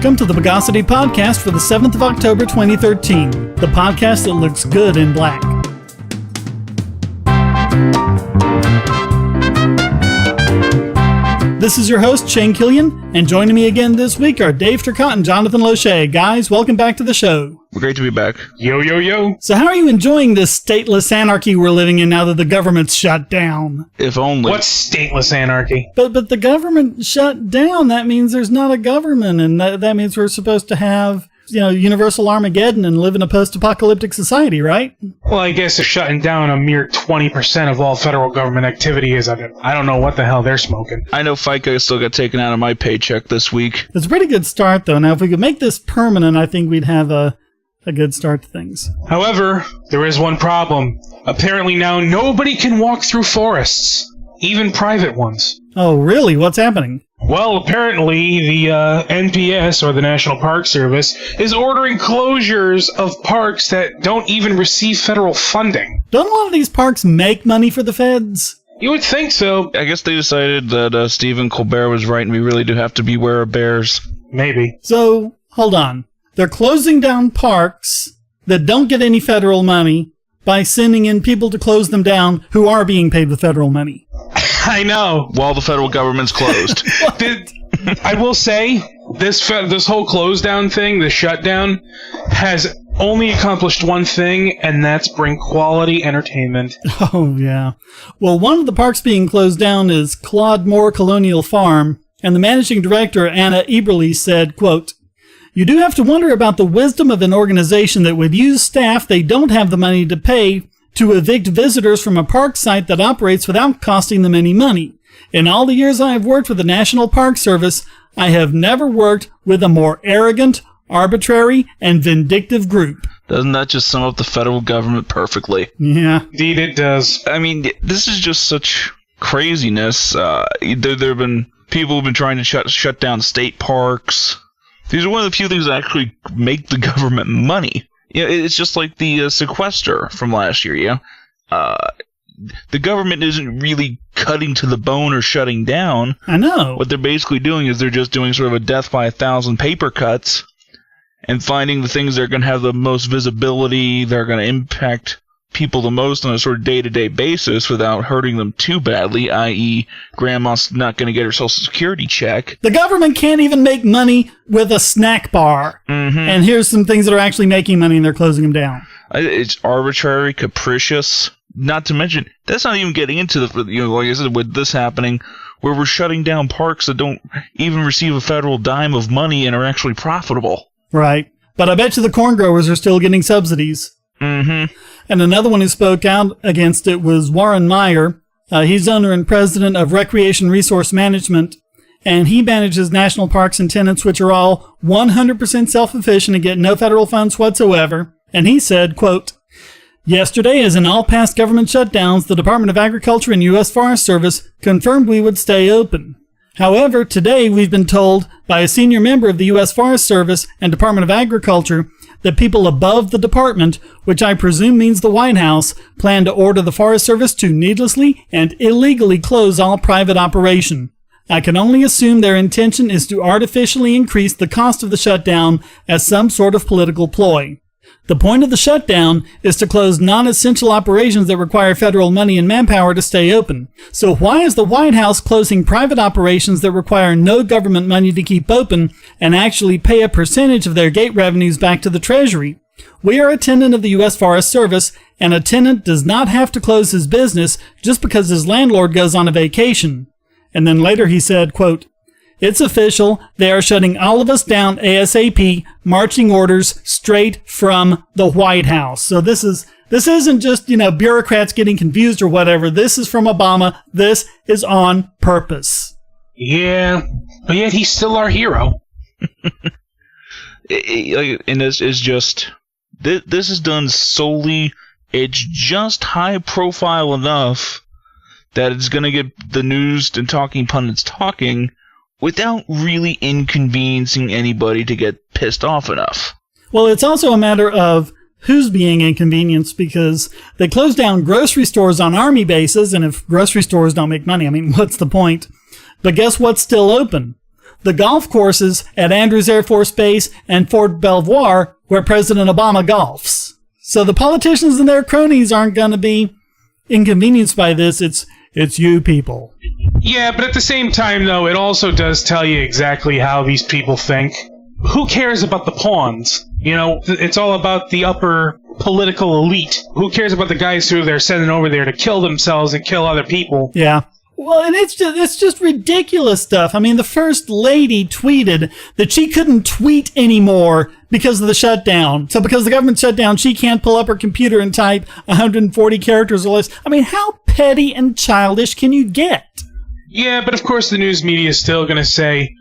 Welcome to the Bogosity podcast for the 7th of October 2013, the podcast that looks good in black. This is your host, Shane Killian, and joining me again this week are Dave Turcotte and Jonathan Loesche. Guys, welcome back to the show. Great to be back. Yo, yo, yo. So how are you enjoying this stateless anarchy we're living in now that the government's shut down? If only. What's stateless anarchy? But the government shut down. That means there's not a government, and that means we're supposed to have, universal Armageddon and live in a post-apocalyptic society, right? Well, I guess they're shutting down a mere 20% of all federal government activity is. I don't know what the hell they're smoking. I know FICA still got taken out of my paycheck this week. It's a pretty good start, though. Now, if we could make this permanent, I think we'd have a good start to things. However, there is one problem. Apparently now nobody can walk through forests, even private ones. Oh, really? What's happening? Well, apparently the NPS, or the National Park Service, is ordering closures of parks that don't even receive federal funding. Don't a lot of these parks make money for the feds? You would think so. I guess they decided that Stephen Colbert was right and we really do have to beware of bears. Maybe. So, hold on. They're closing down parks that don't get any federal money by sending in people to close them down who are being paid with federal money. I know. While the federal government's closed. I will say, this whole close down thing, the shutdown, has only accomplished one thing, and that's bring quality entertainment. Oh, yeah. Well, one of the parks being closed down is Claude Moore Colonial Farm, and the managing director, Anna Eberle, said, quote, "You do have to wonder about the wisdom of an organization that would use staff they don't have the money to pay to evict visitors from a park site that operates without costing them any money. In all the years I have worked with the National Park Service, I have never worked with a more arrogant, arbitrary, and vindictive group." Doesn't that just sum up the federal government perfectly? Yeah. Indeed it does. I mean, this is just such craziness. There have been people who've been trying to shut down state parks. These are one of the few things that actually make the government money. It's just like the sequester from last year, the government isn't really cutting to the bone or shutting down. I know. What they're basically doing is they're just doing sort of a death by 1,000 paper cuts and finding the things that are going to have the most visibility, that are going to impact people the most on a sort of day-to-day basis without hurting them too badly, i.e. grandma's not going to get her Social Security check. The government can't even make money with a snack bar. Mm-hmm. And here's some things that are actually making money and they're closing them down. It's arbitrary, capricious. Not to mention, that's not even getting into the, like I said, with this happening, where we're shutting down parks that don't even receive a federal dime of money and are actually profitable. Right. But I bet you the corn growers are still getting subsidies. Mm-hmm. And another one who spoke out against it was Warren Meyer. He's owner and president of Recreation Resource Management, and he manages national parks and tenants, which are all 100% self-efficient and get no federal funds whatsoever. And he said, quote, "Yesterday, as in all past government shutdowns, the Department of Agriculture and U.S. Forest Service confirmed we would stay open. However, today we've been told by a senior member of the U.S. Forest Service and Department of Agriculture that people above the department, which I presume means the White House, plan to order the Forest Service to needlessly and illegally close all private operation. I can only assume their intention is to artificially increase the cost of the shutdown as some sort of political ploy. The point of the shutdown is to close non-essential operations that require federal money and manpower to stay open. So why is the White House closing private operations that require no government money to keep open and actually pay a percentage of their gate revenues back to the Treasury? We are a tenant of the U.S. Forest Service, and a tenant does not have to close his business just because his landlord goes on a vacation." And then later he said, quote, "It's official. They are shutting all of us down ASAP, marching orders straight from the White House." So this isn't just, bureaucrats getting confused or whatever. This is from Obama. This is on purpose. Yeah, but yet he's still our hero. And this is just, this is done solely, it's just high profile enough that it's going to get the news and talking pundits talking, without really inconveniencing anybody to get pissed off enough. Well, it's also a matter of who's being inconvenienced, because they close down grocery stores on army bases, and if grocery stores don't make money, what's the point? But guess what's still open? the golf courses at Andrews Air Force Base and Fort Belvoir, where President Obama golfs. So the politicians and their cronies aren't going to be inconvenienced by this. It's you people. Yeah, but at the same time, though, it also does tell you exactly how these people think. Who cares about the pawns? You know, it's all about the upper political elite. Who cares about the guys who they're sending over there to kill themselves and kill other people? Yeah. Well, and it's just ridiculous stuff. I mean, the First Lady tweeted that she couldn't tweet anymore because of the shutdown. So because the government shut down, she can't pull up her computer and type 140 characters or less. I mean, how petty and childish can you get? Yeah, but of course the news media is still going to say,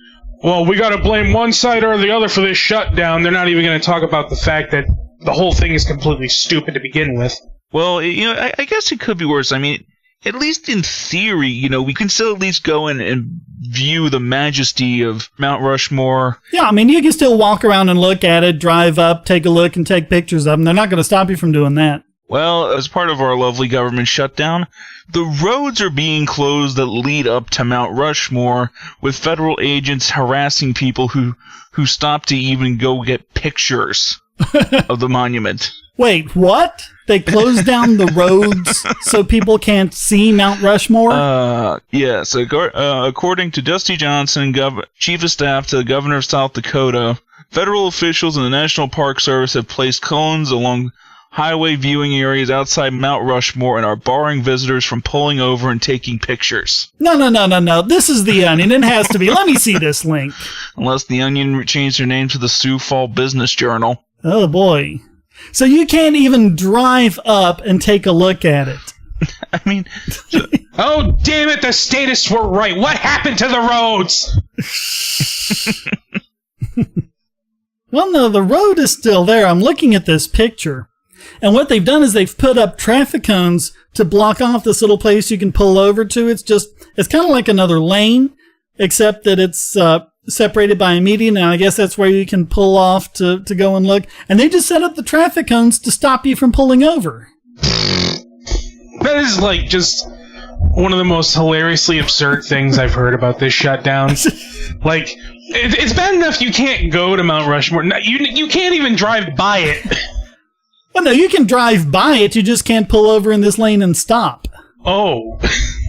well, we got to blame one side or the other for this shutdown. They're not even going to talk about the fact that the whole thing is completely stupid to begin with. Well, I guess it could be worse. I mean, at least in theory, we can still at least go in and view the majesty of Mount Rushmore. Yeah, I mean, you can still walk around and look at it, drive up, take a look, and take pictures of them. They're not going to stop you from doing that. Well, as part of our lovely government shutdown, the roads are being closed that lead up to Mount Rushmore, with federal agents harassing people who stop to even go get pictures of the monument. Wait, what? They closed down the roads so people can't see Mount Rushmore? Yes. According to Dusty Johnson, Chief of Staff to the Governor of South Dakota, federal officials and the National Park Service have placed cones along highway viewing areas outside Mount Rushmore and are barring visitors from pulling over and taking pictures. No. This is The Onion. It has to be. Let me see this link. Unless The Onion changed their name to the Sioux Fall Business Journal. Oh, boy. So you can't even drive up and take a look at it. I mean... Oh, damn it, the statists were right. What happened to the roads? Well, no, the road is still there. I'm looking at this picture. And what they've done is they've put up traffic cones to block off this little place you can pull over to. It's kind of like another lane, except that it's separated by a median, and I guess that's where you can pull off to go and look. And they just set up the traffic cones to stop you from pulling over. That is like just one of the most hilariously absurd things I've heard about this shutdown. Like, it's bad enough you can't go to Mount Rushmore. You can't even drive by it. Well, no, you can drive by it. You just can't pull over in this lane and stop. Oh.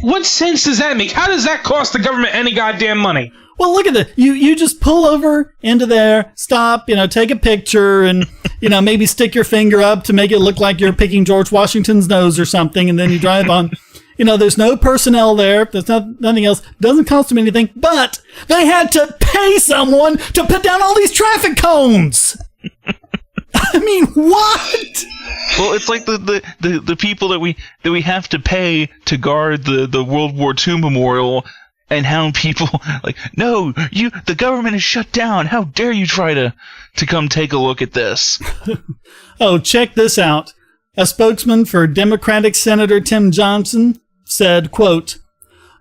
What sense does that make? How does that cost the government any goddamn money? Well, look at it. You just pull over into there, stop, take a picture, and, maybe stick your finger up to make it look like you're picking George Washington's nose or something, and then you drive on. There's no personnel there. There's nothing else. Doesn't cost them anything, but they had to pay someone to put down all these traffic cones. I mean, what? Well, it's like the people that we have to pay to guard the World War II memorial, and how people like, no, the government is shut down. How dare you try to come take a look at this? Oh, check this out. A spokesman for Democratic Senator Tim Johnson said, quote,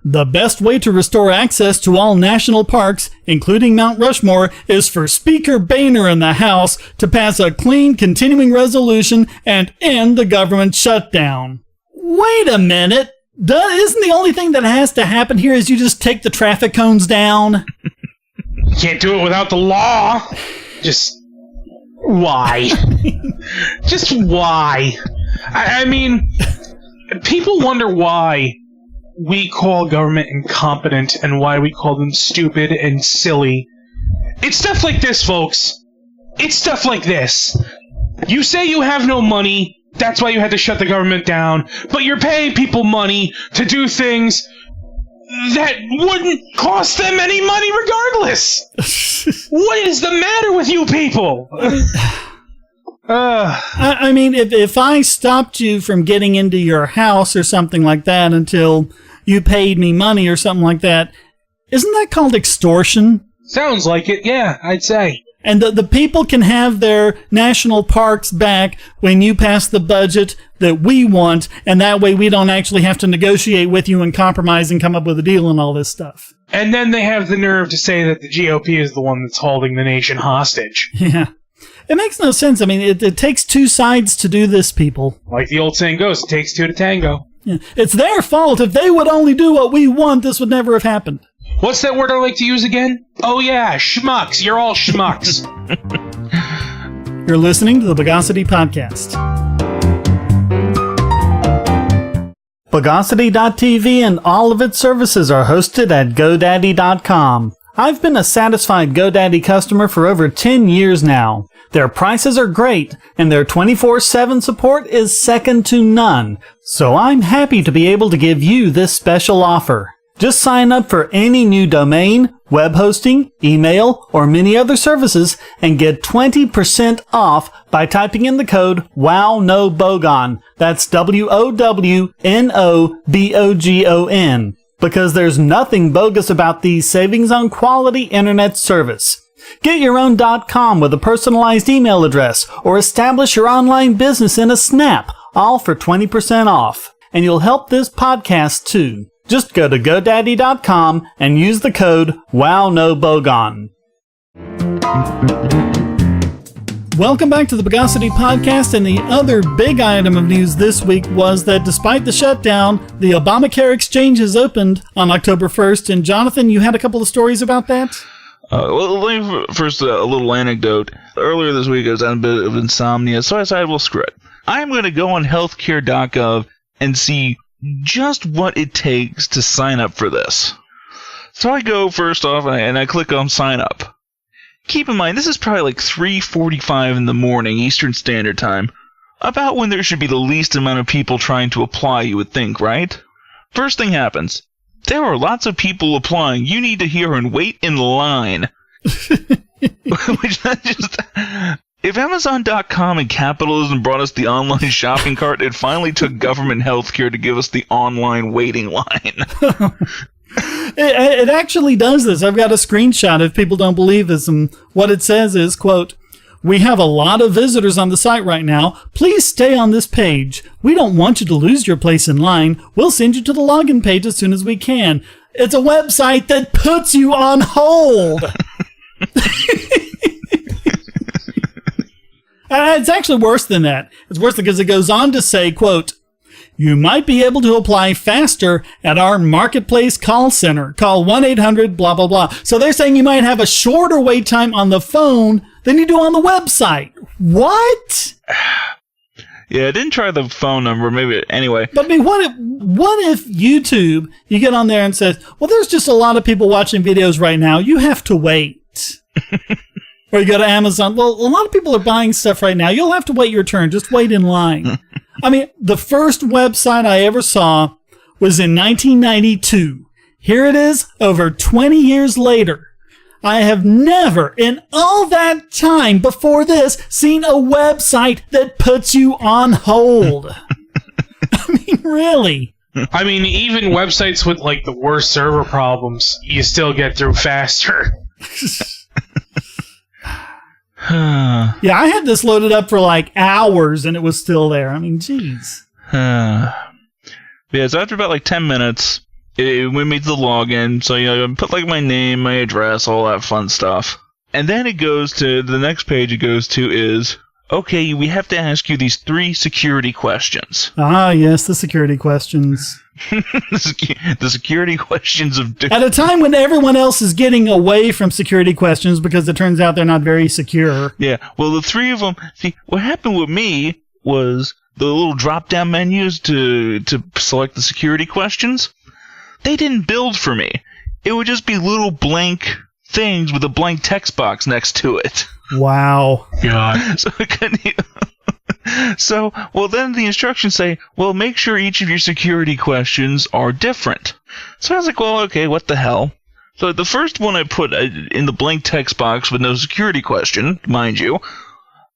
"The best way to restore access to all national parks, including Mount Rushmore, is for Speaker Boehner in the House to pass a clean continuing resolution and end the government shutdown." Wait a minute. Isn't the only thing that has to happen here is you just take the traffic cones down? You can't do it without the law. Just why? Just why? I mean, people wonder why we call government incompetent and why we call them stupid and silly. It's stuff like this, folks. It's stuff like this. You say you have no money, that's why you had to shut the government down, but you're paying people money to do things that wouldn't cost them any money regardless. What is the matter with you people? I mean, if I stopped you from getting into your house or something like that until you paid me money or something like that, isn't that called extortion? Sounds like it, yeah, I'd say. And the people can have their national parks back when you pass the budget that we want, and that way we don't actually have to negotiate with you and compromise and come up with a deal and all this stuff. And then they have the nerve to say that the GOP is the one that's holding the nation hostage. Yeah. It makes no sense. I mean, it takes two sides to do this, people. Like the old saying goes, it takes two to tango. Yeah. It's their fault. If they would only do what we want, this would never have happened. What's that word I like to use again? Oh yeah, schmucks. You're all schmucks. You're listening to the Bogosity Podcast. Bogosity.tv and all of its services are hosted at GoDaddy.com. I've been a satisfied GoDaddy customer for over 10 years now. Their prices are great, and their 24/7 support is second to none. So I'm happy to be able to give you this special offer. Just sign up for any new domain, web hosting, email, or many other services and get 20% off by typing in the code WOWNOBOGON. That's WOWNOBOGON. Because there's nothing bogus about these savings on quality internet service. Get your own .com with a personalized email address or establish your online business in a snap, all for 20% off. And you'll help this podcast too. Just go to GoDaddy.com and use the code WOWNOBOGON. Welcome back to the Bogosity Podcast, and the other big item of news this week was that despite the shutdown, the Obamacare exchange has opened on October 1st. And Jonathan, you had a couple of stories about that? Well, let me first a little anecdote. Earlier this week I was having a bit of insomnia, so I decided, well, screw it. I'm going to go on healthcare.gov and see just what it takes to sign up for this. So I go first off and I click on sign up. Keep in mind, this is probably like 3:45 in the morning Eastern Standard Time, about when there should be the least amount of people trying to apply, you would think, right? First thing happens. There are lots of people applying. You need to hear and wait in line. Which that just... If Amazon.com and capitalism brought us the online shopping cart, it finally took government healthcare to give us the online waiting line. It actually does this. I've got a screenshot if people don't believe this. And what it says is, quote, "We have a lot of visitors on the site right now. Please stay on this page. We don't want you to lose your place in line. We'll send you to the login page as soon as we can." It's a website that puts you on hold. It's actually worse than that. It's worse because it goes on to say, quote, "You might be able to apply faster at our marketplace call center. Call 1-800 blah, blah, blah." So they're saying you might have a shorter wait time on the phone than you do on the website. What? Yeah, I didn't try the phone number, maybe, anyway. But I mean, what if YouTube, you get on there and says, well, there's just a lot of people watching videos right now. You have to wait. Or you go to Amazon. Well, a lot of people are buying stuff right now. You'll have to wait your turn. Just wait in line. I mean, the first website I ever saw was in 1992. Here it is, over 20 years later. I have never, in all that time before this, seen a website that puts you on hold. I mean, really. I mean, even websites with, like, the worst server problems, you still get through faster. Yeah, I had this loaded up for like hours and it was still there. I mean, jeez. Yeah, so after about like 10 minutes, it went me to the login. So, I put like my name, my address, all that fun stuff. And then it goes to the next page it goes to is, okay, we have to ask you these 3 security questions. Ah, yes, the security questions. The security questions of... At a time when everyone else is getting away from security questions because it turns out they're not very secure. Yeah, well, the 3 of them... See, what happened with me was the little drop-down menus to select the security questions, they didn't build for me. It would just be little blank things with a blank text box next to it. Wow. God. So I couldn't... So, well, then the instructions say, well, make sure each of your security questions are different. So I was like, well, okay, what the hell? So the first one I put in the blank text box with no security question, mind you.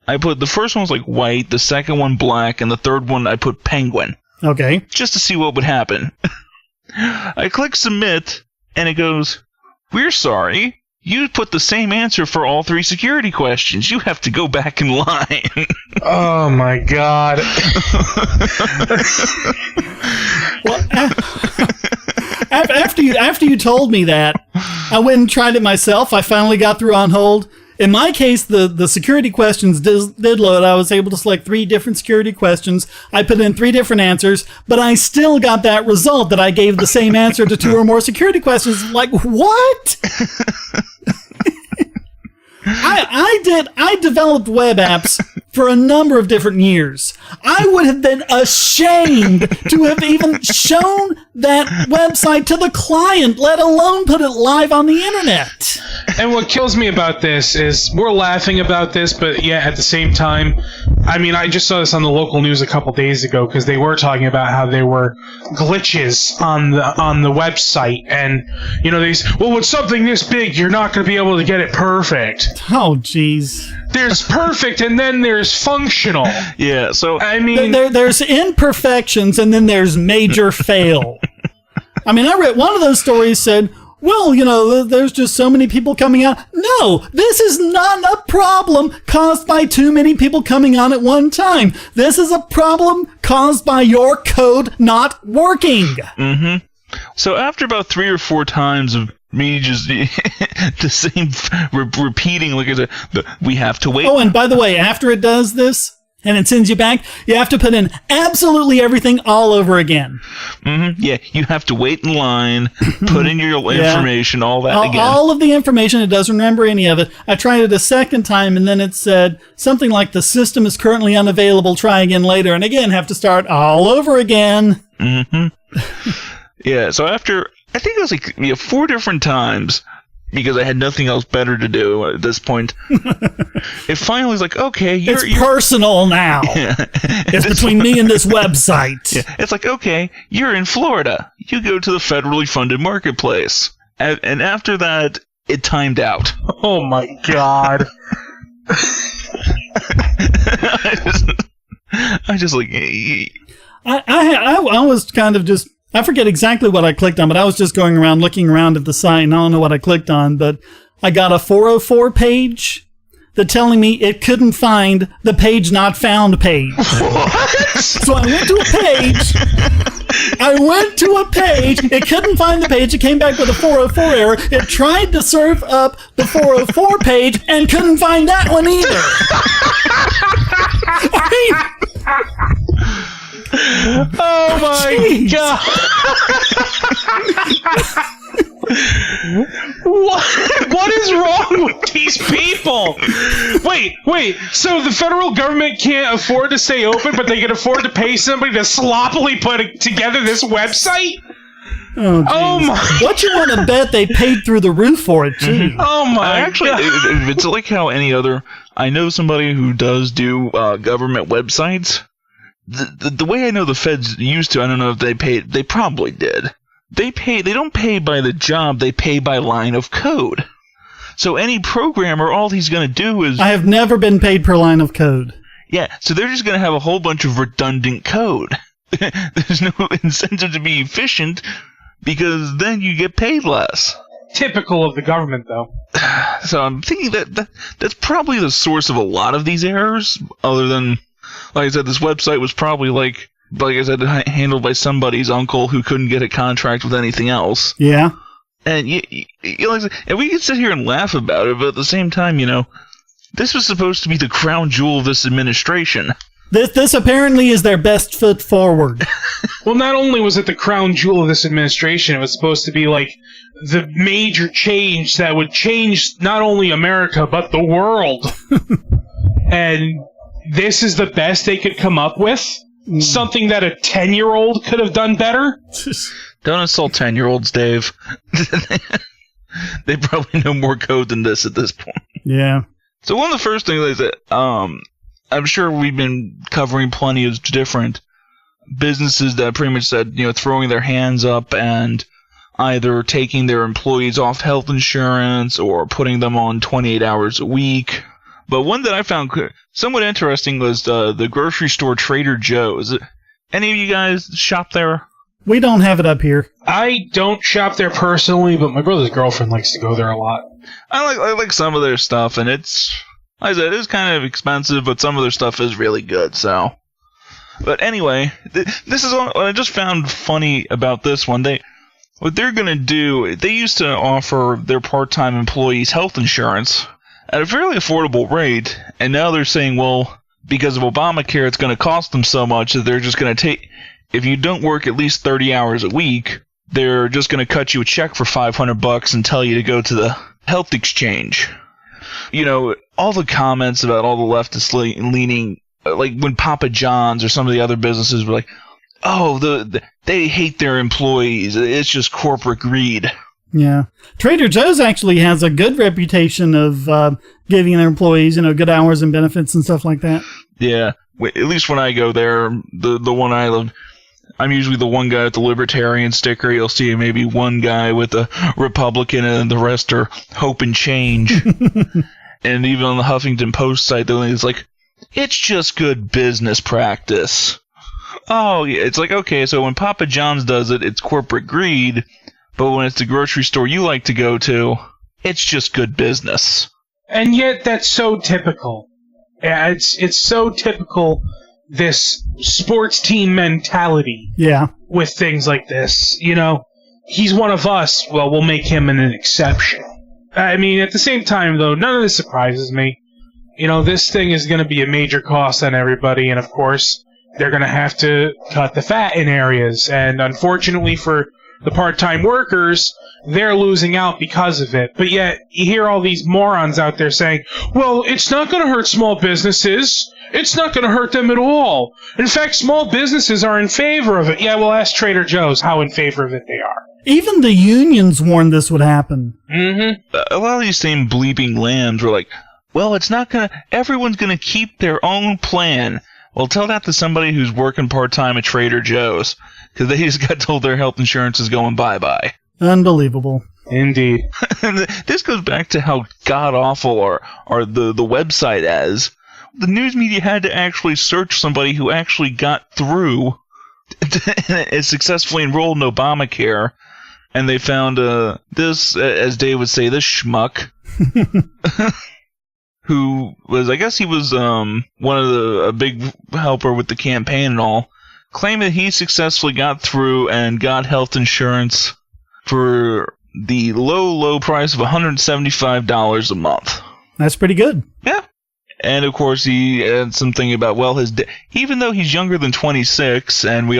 I put the first one was like white, the second one black, and the third one I put penguin. Okay. Just to see what would happen. I click submit, and it goes, "We're sorry. You put the same answer for all 3 security questions. You have to go back in line." Oh my God. Well, after you told me that, I went and tried it myself. I finally got through on hold, In my case, the security questions did load. I was able to select 3 different security questions. I put in 3 different answers, but I still got that result that I gave the same answer to 2 or more security questions. Like, what? I developed web apps for a number of different years. I would have been ashamed to have even shown that website to the client, let alone put it live on the internet. And what kills me about this is we're laughing about this, but yeah, at the same time, I mean, I just saw this on the local news a couple days ago because they were talking about how there were glitches on the website, and you know, with something this big, you're not going to be able to get it perfect. Oh, jeez. There's perfect, and then there's functional. Yeah, so I mean, there's imperfections, and then there's major fail. I mean, I read one of those stories said, well, you know, there's just so many people coming out. No, this is not a problem caused by too many people coming on at one time. This is a problem caused by your code not working. Mm-hmm. So after about 3 or 4 times of me just the same repeating, like I said, we have to wait. Oh, and by the way, after it does this and it sends you back, you have to put in absolutely everything all over again. Mm-hmm. Yeah, you have to wait in line, put in your information, all that again. All of the information. It doesn't remember any of it. I tried it a second time, and then it said something like, the system is currently unavailable, try again later, and again have to start all over again. Mm-hmm. Yeah, so after, I think it was like 4 different times, because I had nothing else better to do at this point, it finally was like, okay, you're personal now. Yeah. It's between me and this website. Yeah. It's like, okay, you're in Florida. You go to the federally funded marketplace. And after that, it timed out. Oh my god. I just like... I was kind of just... I forget exactly what I clicked on, but I was just going around looking around at the site, and I don't know what I clicked on, but I got a 404 page that telling me it couldn't find the page not found page. What? So I went to a page. It couldn't find the page. It came back with a 404 error. It tried to serve up the 404 page and couldn't find that one either. Oh my god! What is wrong with these people? Wait. So the federal government can't afford to stay open, but they can afford to pay somebody to sloppily put together this website? Oh my! What you want to bet they paid through the roof for it too? Oh my! Actually, it's like how any other. I know somebody who does do government websites. The way I know the feds used to, I don't know if they paid. They probably did. They don't pay by the job. They pay by line of code. So any programmer, all he's going to do is... I have never been paid per line of code. Yeah, so they're just going to have a whole bunch of redundant code. There's no incentive to be efficient, because then you get paid less. Typical of the government, though. So I'm thinking that's probably the source of a lot of these errors, other than... Like I said, this website was probably like I said, handled by somebody's uncle who couldn't get a contract with anything else. Yeah. And and we can sit here and laugh about it, but at the same time, this was supposed to be the crown jewel of this administration. This apparently is their best foot forward. Well, not only was it the crown jewel of this administration, it was supposed to be like the major change that would change not only America, but the world. And this is the best they could come up with? Something that a 10-year-old could have done better? Don't insult 10-year-olds, Dave. They probably know more code than this at this point. Yeah. So one of the first things is that I'm sure we've been covering plenty of different businesses that pretty much said, throwing their hands up and either taking their employees off health insurance or putting them on 28 hours a week. But one that I found somewhat interesting was the grocery store Trader Joe's. Any of you guys shop there? We don't have it up here. I don't shop there personally, but my brother's girlfriend likes to go there a lot. I like some of their stuff, and it's, like I said, it is kind of expensive, but some of their stuff is really good. So, but anyway, this is what I just found funny about this one. What they're gonna do? They used to offer their part-time employees health insurance. at a fairly affordable rate, and now they're saying, well, because of Obamacare, it's going to cost them so much that they're just going to take, if you don't work at least 30 hours a week, they're just going to cut you a check for $500 and tell you to go to the health exchange. You know, all the comments about all the leftists leaning, like when Papa John's or some of the other businesses were like, oh, they hate their employees. It's just corporate greed. Yeah. Trader Joe's actually has a good reputation of giving their employees, good hours and benefits and stuff like that. Yeah. At least when I go there, the one I live, I'm usually the one guy with the libertarian sticker. You'll see maybe one guy with a Republican and the rest are hope and change. And even on the Huffington Post site, it's like, it's just good business practice. Oh, yeah. It's like, okay, so when Papa John's does it, it's corporate greed. But when it's the grocery store you like to go to, it's just good business. And yet that's so typical. Yeah, it's so typical, this sports team mentality. Yeah. With things like this. He's one of us. Well, we'll make him an exception. I mean, at the same time, though, none of this surprises me. This thing is going to be a major cost on everybody, and of course, they're going to have to cut the fat in areas. And unfortunately for the part-time workers, they're losing out because of it. But yet, you hear all these morons out there saying, well, it's not going to hurt small businesses. It's not going to hurt them at all. In fact, small businesses are in favor of it. Yeah, well, ask Trader Joe's how in favor of it they are. Even the unions warned this would happen. Mm-hmm. A lot of these same bleeping lambs were like, well, it's not going to... Everyone's going to keep their own plan. Well, tell that to somebody who's working part-time at Trader Joe's, because they just got told their health insurance is going bye-bye. Unbelievable. Indeed. This goes back to how god-awful are the website as. The news media had to actually search somebody who actually got through and successfully enrolled in Obamacare, and they found this, as Dave would say, this schmuck. Who was, I guess he was one of a big helper with the campaign and all, claimed that he successfully got through and got health insurance for the low price of $175 a month. That's pretty good. Yeah. And of course he had something about, well, even though he's younger than 26, and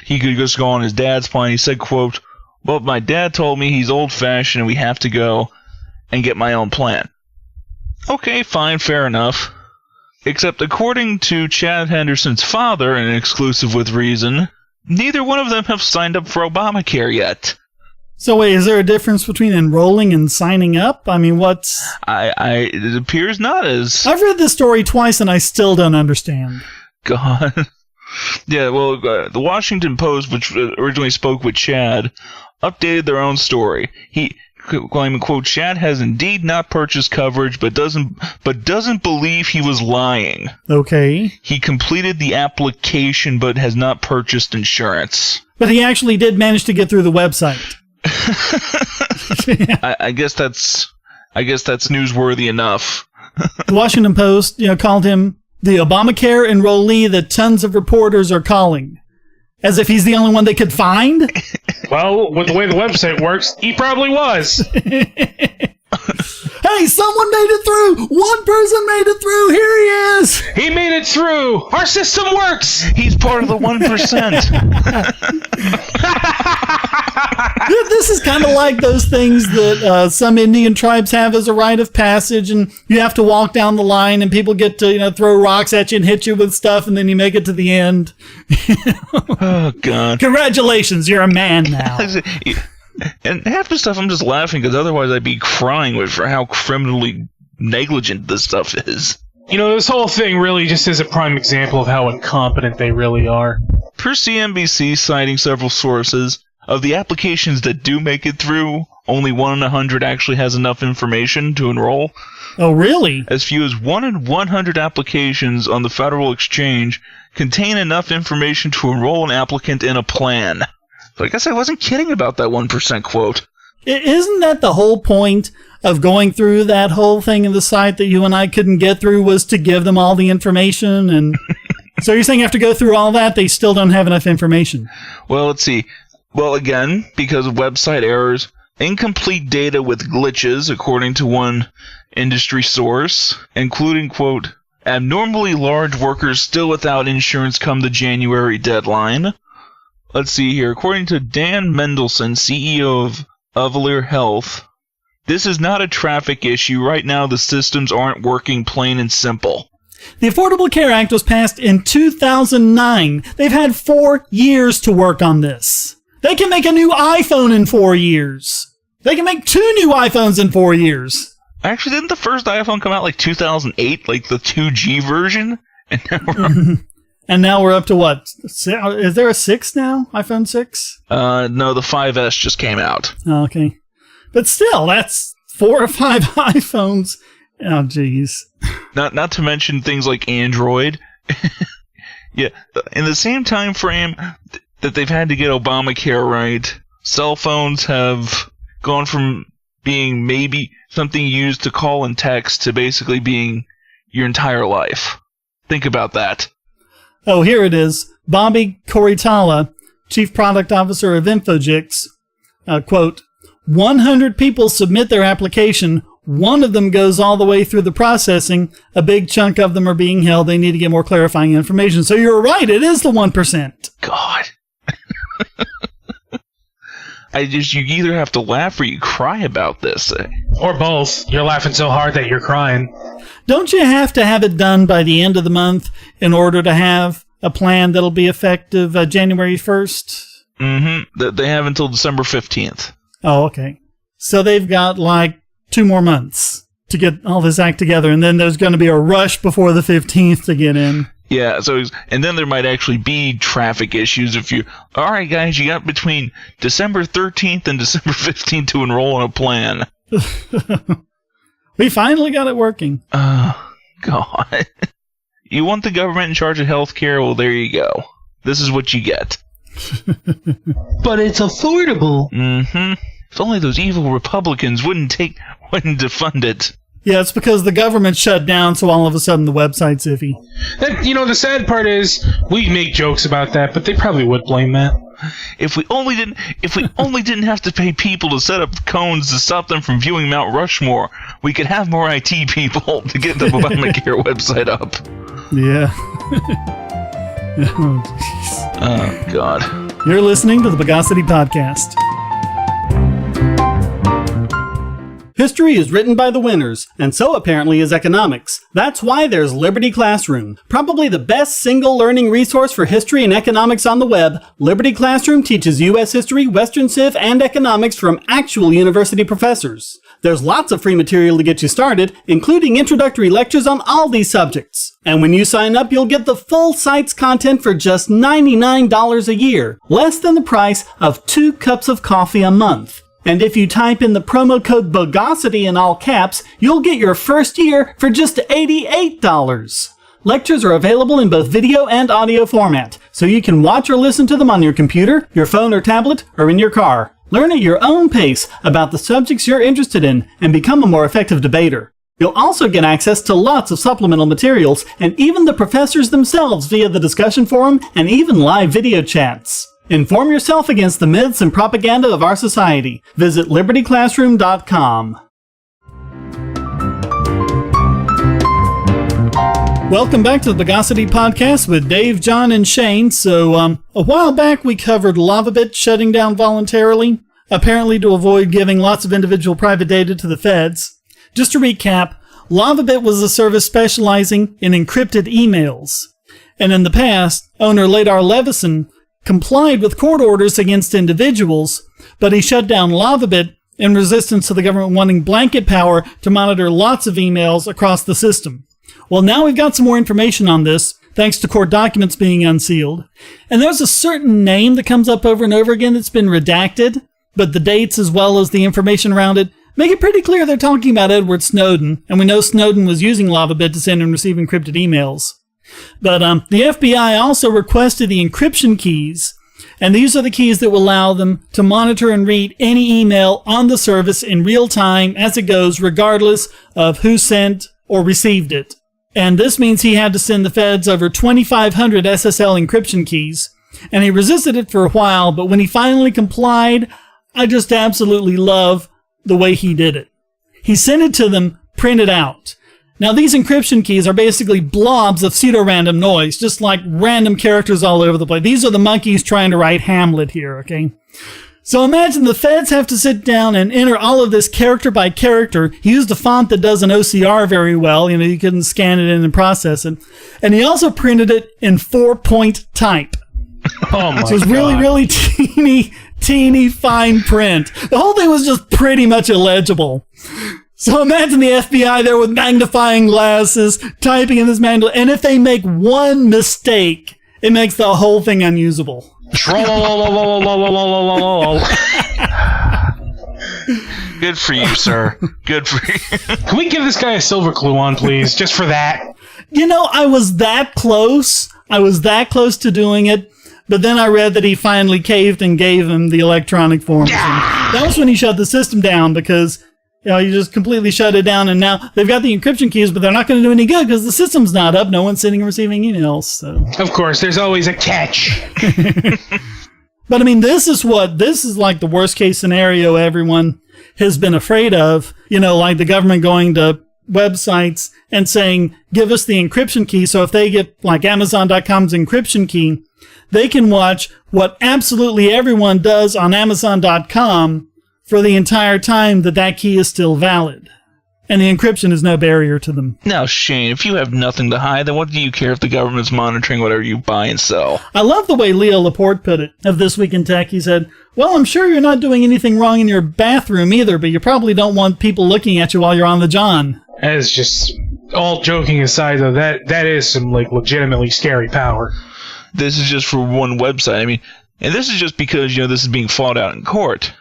he could just go on his dad's plan, he said, quote, well, my dad told me he's old-fashioned and we have to go and get my own plan. Okay, fine, fair enough. Except according to Chad Henderson's father, an exclusive with Reason, neither one of them have signed up for Obamacare yet. So wait, is there a difference between enrolling and signing up? I mean, it appears not as... I've read this story twice and I still don't understand. God. Yeah, well, the Washington Post, which originally spoke with Chad, updated their own story. He... claiming, quote, Chad has indeed not purchased coverage, but doesn't believe he was lying. Okay. He completed the application, but has not purchased insurance. But he actually did manage to get through the website. I guess that's newsworthy enough. The Washington Post, called him the Obamacare enrollee that tons of reporters are calling. As if he's the only one they could find? Well, with the way the website works, he probably was. Hey, someone made it through! One person made it through! Here he is! He made it through! Our system works! He's part of the 1%. This is kind of like those things that some Indian tribes have as a rite of passage, and you have to walk down the line, and people get to throw rocks at you and hit you with stuff, and then you make it to the end. Oh, God. Congratulations, you're a man now. And half the stuff I'm just laughing because otherwise I'd be crying for how criminally negligent this stuff is. This whole thing really just is a prime example of how incompetent they really are. Per CNBC, citing several sources, of the applications that do make it through, only 1 in 100 actually has enough information to enroll. Oh, really? As few as 1 in 100 applications on the Federal Exchange contain enough information to enroll an applicant in a plan. So I guess I wasn't kidding about that 1% quote. Isn't that the whole point of going through that whole thing in the site that you and I couldn't get through, was to give them all the information? And so you're saying after go through all that, they still don't have enough information? Well, let's see. Well, again, because of website errors, incomplete data with glitches, according to one industry source, including, quote, abnormally large workers still without insurance come the January deadline. Let's see here. According to Dan Mendelsohn, CEO of Avalier Health, this is not a traffic issue. Right now, the systems aren't working, plain and simple. The Affordable Care Act was passed in 2009. They've had 4 years to work on this. They can make a new iPhone in 4 years. They can make 2 new iPhones in 4 years. Actually, didn't the first iPhone come out like 2008, like the 2G version? And now we're up to what? Is there a 6 now? iPhone 6? No, the 5S just came out. Oh, okay. But still, that's 4 or 5 iPhones. Oh, jeez. Not to mention things like Android. Yeah, in the same time frame that they've had to get Obamacare right, cell phones have gone from being maybe something used to call and text to basically being your entire life. Think about that. Oh, here it is. Bobby Koritala, Chief Product Officer of Infogix, quote, 100 people submit their application. One of them goes all the way through the processing. A big chunk of them are being held. They need to get more clarifying information. So you're right. It is the 1%. God. You either have to laugh or you cry about this. Or both. You're laughing so hard that you're crying. Don't you have to have it done by the end of the month in order to have a plan that'll be effective January 1st? Mm-hmm. They have until December 15th. Oh, okay. So they've got like 2 more months to get all this act together, and then there's going to be a rush before the 15th to get in. Yeah, and then there might actually be traffic issues if you... All right, guys, you got between December 13th and December 15th to enroll in a plan. We finally got it working. Oh, God. You want the government in charge of healthcare? Well, there you go. This is what you get. But it's affordable. Mm-hmm. If only those evil Republicans wouldn't defund it. Yeah, it's because the government shut down, so all of a sudden the website's iffy. The sad part is we make jokes about that, but they probably would blame that. If we only didn't have to pay people to set up cones to stop them from viewing Mount Rushmore, we could have more IT people to get the Obamacare website up. Yeah. Oh, God. You're listening to the Bogosity Podcast. History is written by the winners, and so apparently is economics. That's why there's Liberty Classroom. Probably the best single learning resource for history and economics on the web, Liberty Classroom teaches U.S. history, Western Civ, and economics from actual university professors. There's lots of free material to get you started, including introductory lectures on all these subjects. And when you sign up, you'll get the full site's content for just $99 a year, less than the price of 2 cups of coffee a month. And if you type in the promo code Bogosity in all caps, you'll get your first year for just $88. Lectures are available in both video and audio format, so you can watch or listen to them on your computer, your phone or tablet, or in your car. Learn at your own pace about the subjects you're interested in and become a more effective debater. You'll also get access to lots of supplemental materials and even the professors themselves via the discussion forum and even live video chats. Inform yourself against the myths and propaganda of our society. Visit libertyclassroom.com. Welcome back to the Bogosity Podcast with Dave, John, and Shane. So, a while back we covered LavaBit shutting down voluntarily, apparently to avoid giving lots of individual private data to the feds. Just to recap, LavaBit was a service specializing in encrypted emails. And in the past, owner Ladar Levison complied with court orders against individuals, but he shut down LavaBit in resistance to the government wanting blanket power to monitor lots of emails across the system. Well, now we've got some more information on this, thanks to court documents being unsealed. And there's a certain name that comes up over and over again that's been redacted, but the dates as well as the information around it make it pretty clear they're talking about Edward Snowden, and we know Snowden was using LavaBit to send and receive encrypted emails. But the FBI also requested the encryption keys, and these are the keys that will allow them to monitor and read any email on the service in real time as it goes, regardless of who sent or received it. And this means he had to send the feds over 2,500 SSL encryption keys, and he resisted it for a while, but when he finally complied, I just absolutely love the way he did it. He sent it to them printed out. Now, these encryption keys are basically blobs of pseudo-random noise, just like random characters all over the place. These are the monkeys trying to write Hamlet here, okay? So imagine the feds have to sit down and enter all of this character by character. He used a font that does an OCR very well. You couldn't scan it in and process it. And he also printed it in 4-point type. Oh my God. So it was really, really teeny fine print. The whole thing was just pretty much illegible. So imagine the FBI there with magnifying glasses, typing in this manual, and if they make one mistake, it makes the whole thing unusable. Good for you, sir. Good for you. Can we give this guy a silver clue on, please, just for that? I was that close. I was that close to doing it, but then I read that he finally caved and gave him the electronic forms. That was when he shut the system down because... you just completely shut it down, and now they've got the encryption keys, but they're not going to do any good because the system's not up. No one's sending and receiving emails. So. Of course, there's always a catch. But this is like the worst case scenario everyone has been afraid of. Like the government going to websites and saying, give us the encryption key. So if they get like Amazon.com's encryption key, they can watch what absolutely everyone does on Amazon.com for the entire time that key is still valid. And the encryption is no barrier to them. Now, Shane, if you have nothing to hide, then what do you care if the government's monitoring whatever you buy and sell? I love the way Leo Laporte put it of This Week in Tech. He said, well, I'm sure you're not doing anything wrong in your bathroom either, but you probably don't want people looking at you while you're on the john. That is just, all joking aside, though, that is some legitimately scary power. This is just for one website. And this is just because, this is being fought out in court.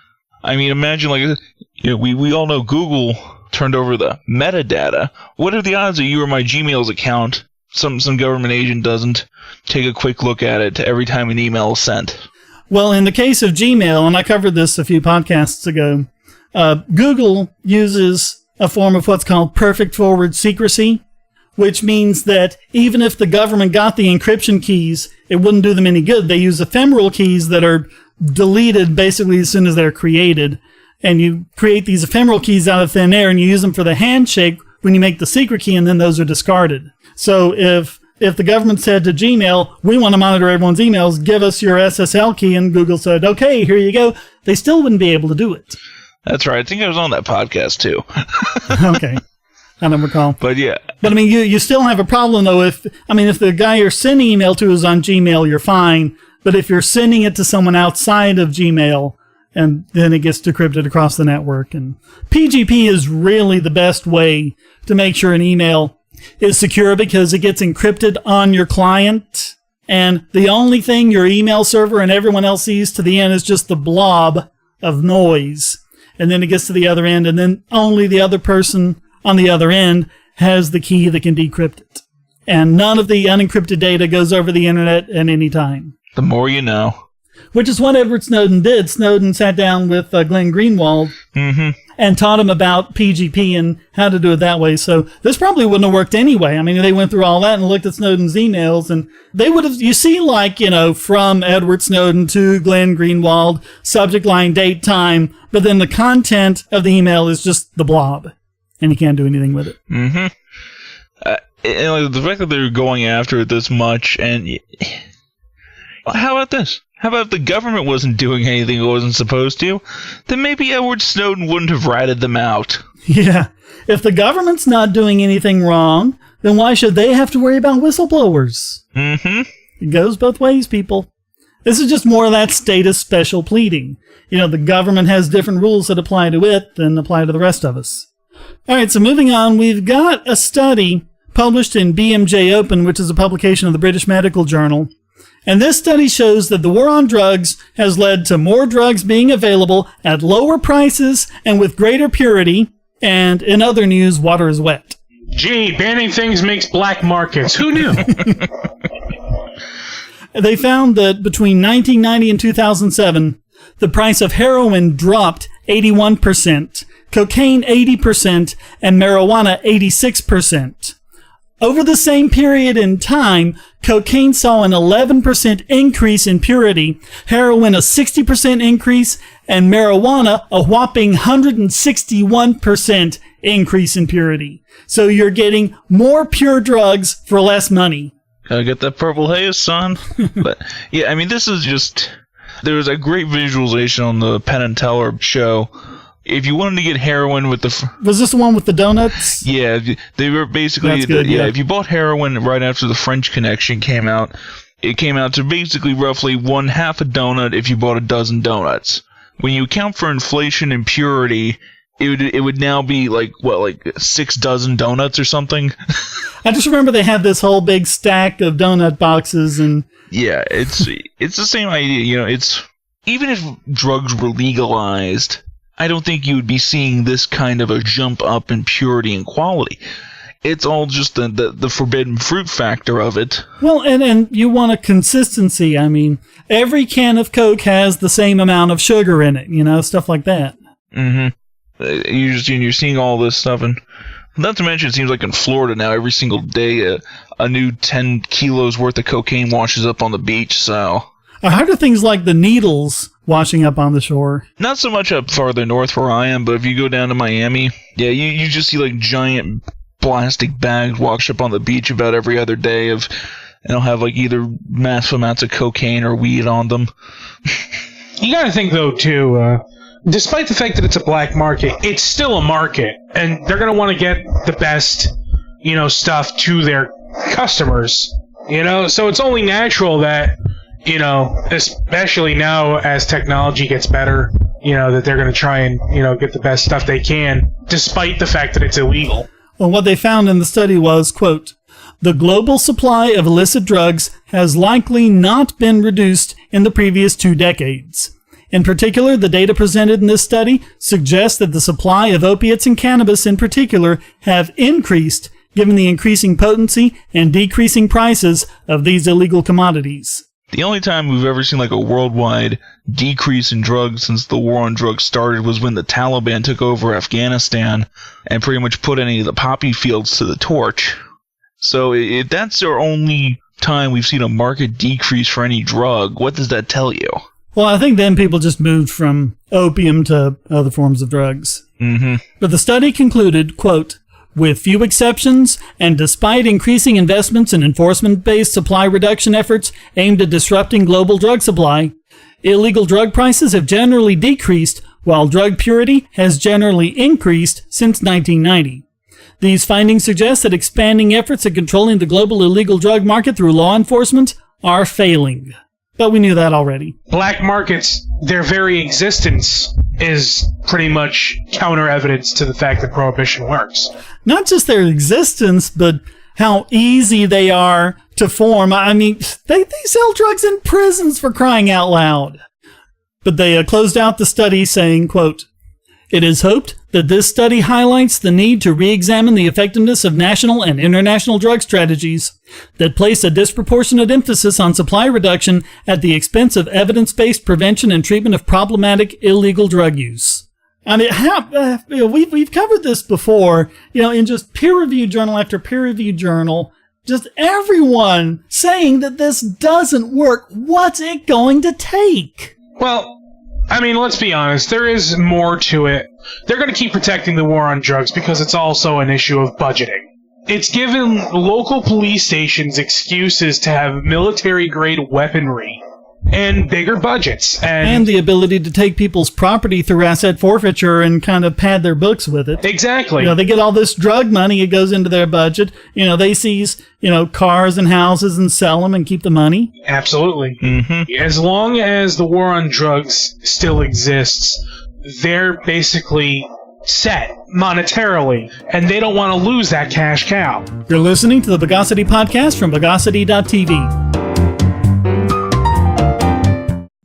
Imagine we all know Google turned over the metadata. What are the odds that you or my Gmail's account, some government agent doesn't take a quick look at it every time an email is sent? Well, in the case of Gmail, and I covered this a few podcasts ago, Google uses a form of what's called perfect forward secrecy, which means that even if the government got the encryption keys, it wouldn't do them any good. They use ephemeral keys that are deleted basically as soon as they're created. And you create these ephemeral keys out of thin air and you use them for the handshake when you make the secret key, and then those are discarded. So if the government said to Gmail, we want to monitor everyone's emails, give us your SSL key, and Google said, okay, here you go, they still wouldn't be able to do it. That's right. I think I was on that podcast too. Okay. I don't recall. But yeah. But you still have a problem though if the guy you're sending email to is on Gmail, you're fine. But if you're sending it to someone outside of Gmail, and then it gets decrypted across the network. And PGP is really the best way to make sure an email is secure because it gets encrypted on your client. And the only thing your email server and everyone else sees to the end is just the blob of noise. And then it gets to the other end, and then only the other person on the other end has the key that can decrypt it. And none of the unencrypted data goes over the internet at any time. The more you know. Which is what Edward Snowden did. Snowden sat down with Glenn Greenwald and taught him about PGP and how to do it that way. So this probably wouldn't have worked anyway. They went through all that and looked at Snowden's emails, and they would have, you see, from Edward Snowden to Glenn Greenwald, subject line, date, time, but then the content of the email is just the blob, and you can't do anything with it. Mm-hmm. And the fact that they're going after it this much, and how about this? How about if the government wasn't doing anything it wasn't supposed to? Then maybe Edward Snowden wouldn't have ratted them out. Yeah. If the government's not doing anything wrong, then why should they have to worry about whistleblowers? Mm-hmm. It goes both ways, people. This is just more of that status special pleading. The government has different rules that apply to it than apply to the rest of us. All right, so moving on, we've got a study published in BMJ Open, which is a publication of the British Medical Journal. And this study shows that the war on drugs has led to more drugs being available at lower prices and with greater purity. And in other news, water is wet. Gee, banning things makes black markets. Who knew? They found that between 1990 and 2007, the price of heroin dropped 81%, cocaine 80%, and marijuana 86%. Over the same period in time, cocaine saw an 11% increase in purity, heroin a 60% increase, and marijuana a whopping 161% increase in purity. So you're getting more pure drugs for less money. Gotta get that purple haze, son. But yeah, I mean, this is just... There was a great visualization on the Penn and Teller show. If you wanted to get heroin with the... Was this the one with the donuts? Yeah, they were basically... That's good, yeah. If you bought heroin right after the French Connection came out, it came out to basically roughly 1/2 a donut if you bought a dozen donuts. When you account for inflation and purity, it would now be like 6 dozen donuts or something. I just remember they had this whole big stack of donut boxes and... Yeah, it's the same idea. It's... Even if drugs were legalized... I don't think you would be seeing this kind of a jump up in purity and quality. It's all just the forbidden fruit factor of it. Well, and you want a consistency. I mean, every can of Coke has the same amount of sugar in it, stuff like that. Mm-hmm. You're seeing all this stuff, and not to mention, it seems like in Florida now, every single day, a new 10 kilos worth of cocaine washes up on the beach, so... How do things like the needles washing up on the shore? Not so much up farther north where I am, but if you go down to Miami, yeah, you just see like giant plastic bags wash up on the beach about every other day and they'll have like either massive amounts of cocaine or weed on them. You gotta think though too, despite the fact that it's a black market, it's still a market, and they're gonna want to get the best, stuff to their customers, so it's only natural that, especially now as technology gets better, that they're going to try and, get the best stuff they can, despite the fact that it's illegal. Well, what they found in the study was, quote, the global supply of illicit drugs has likely not been reduced in the previous 2 decades. In particular, the data presented in this study suggests that the supply of opiates and cannabis in particular have increased given the increasing potency and decreasing prices of these illegal commodities. The only time we've ever seen like a worldwide decrease in drugs since the war on drugs started was when the Taliban took over Afghanistan and pretty much put any of the poppy fields to the torch. So if that's our only time we've seen a market decrease for any drug, what does that tell you? Well, I think then people just moved from opium to other forms of drugs. Mm-hmm. But the study concluded, quote, with few exceptions, and despite increasing investments in enforcement-based supply reduction efforts aimed at disrupting global drug supply, illegal drug prices have generally decreased, while drug purity has generally increased since 1990. These findings suggest that expanding efforts at controlling the global illegal drug market through law enforcement are failing. But we knew that already. Black markets, their very existence is pretty much counter evidence to the fact that prohibition works. Not just their existence, but how easy they are to form. I mean, they sell drugs in prisons, for crying out loud. But they closed out the study saying, quote, it is hoped that this study highlights the need to re-examine the effectiveness of national and international drug strategies that place a disproportionate emphasis on supply reduction at the expense of evidence-based prevention and treatment of problematic illegal drug use. I mean, we've covered this before, in just peer-reviewed journal after peer-reviewed journal, just everyone saying that this doesn't work. What's it going to take? Well, I mean, let's be honest, there is more to it. They're going to keep protecting the war on drugs because it's also an issue of budgeting. It's given local police stations excuses to have military-grade weaponry and bigger budgets. And the ability to take people's property through asset forfeiture and kind of pad their books with it. Exactly. They get all this drug money, it goes into their budget. They seize, cars and houses and sell them and keep the money. Absolutely. Mm-hmm. As long as the war on drugs still exists, they're basically set monetarily, and they don't want to lose that cash cow. You're listening to the Bogosity podcast from Bogosity.tv.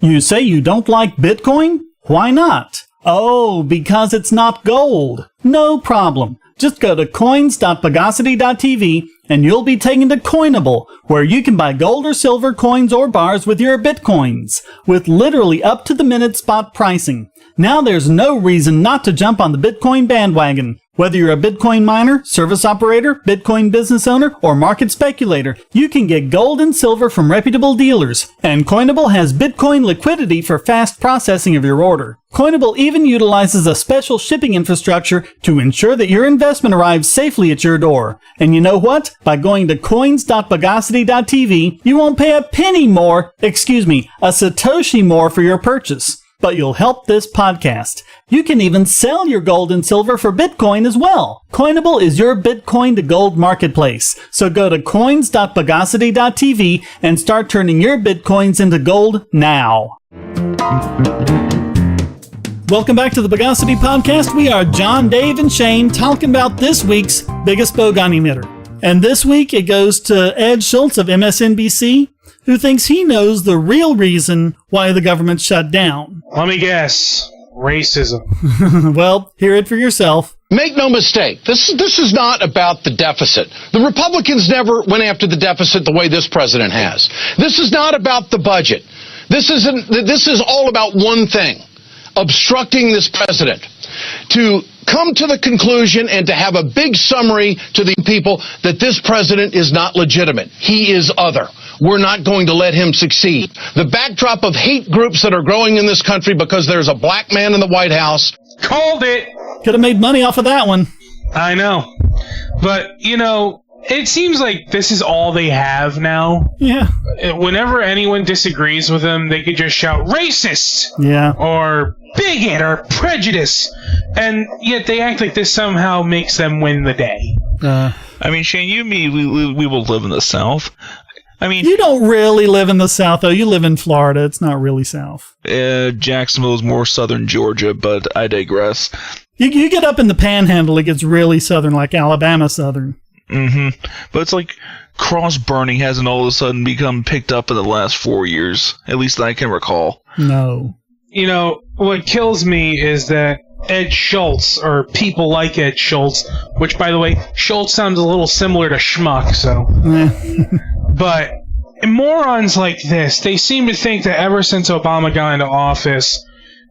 You say you don't like Bitcoin? Why not? Oh, because it's not gold. No problem. Just go to coins.bogosity.tv and you'll be taken to Coinable, where you can buy gold or silver coins or bars with your Bitcoins, with literally up-to-the-minute spot pricing. Now there's no reason not to jump on the Bitcoin bandwagon. Whether you're a Bitcoin miner, service operator, Bitcoin business owner, or market speculator, you can get gold and silver from reputable dealers. And Coinable has Bitcoin liquidity for fast processing of your order. Coinable even utilizes a special shipping infrastructure to ensure that your investment arrives safely at your door. And you know what? By going to coins.bogosity.tv, you won't pay a penny more, a Satoshi more for your purchase. But you'll help this podcast. You can even sell your gold and silver for Bitcoin as well. Coinable is your Bitcoin to gold marketplace. So go to coins.bogosity.tv and start turning your Bitcoins into gold now. Welcome back to the Bogosity Podcast. We are John, Dave, and Shane talking about this week's biggest Bogon emitter. And this week it goes to Ed Schultz of MSNBC, who thinks he knows the real reason why the government shut down. Let me guess. Racism. Well, hear it for yourself. Make no mistake, this is not about the deficit. The Republicans never went after the deficit the way this president has. This is not about the budget. This is all about one thing: obstructing this president. To come to the conclusion and to have a big summary to the people that this president is not legitimate. He is other. We're not going to let him succeed. The backdrop of hate groups that are growing in this country because there's a black man in the White House. Called it! Could have made money off of that one. I know. But, it seems like this is all they have now. Yeah. Whenever anyone disagrees with them, they could just shout, racist! Yeah. Or bigot, or prejudice. And yet they act like this somehow makes them win the day. I mean, Shane, you and me, we will live in the South. I mean, you don't really live in the South, though. You live in Florida. It's not really South. Jacksonville is more southern Georgia, but I digress. You get up in the Panhandle, it gets really southern, like Alabama southern. Mm-hmm. But it's like cross-burning hasn't all of a sudden become picked up in the last 4 years, at least I can recall. No. What kills me is that Ed Schultz, or people like Ed Schultz, which, by the way, Schultz sounds a little similar to schmuck, so... But morons like this, they seem to think that ever since Obama got into office,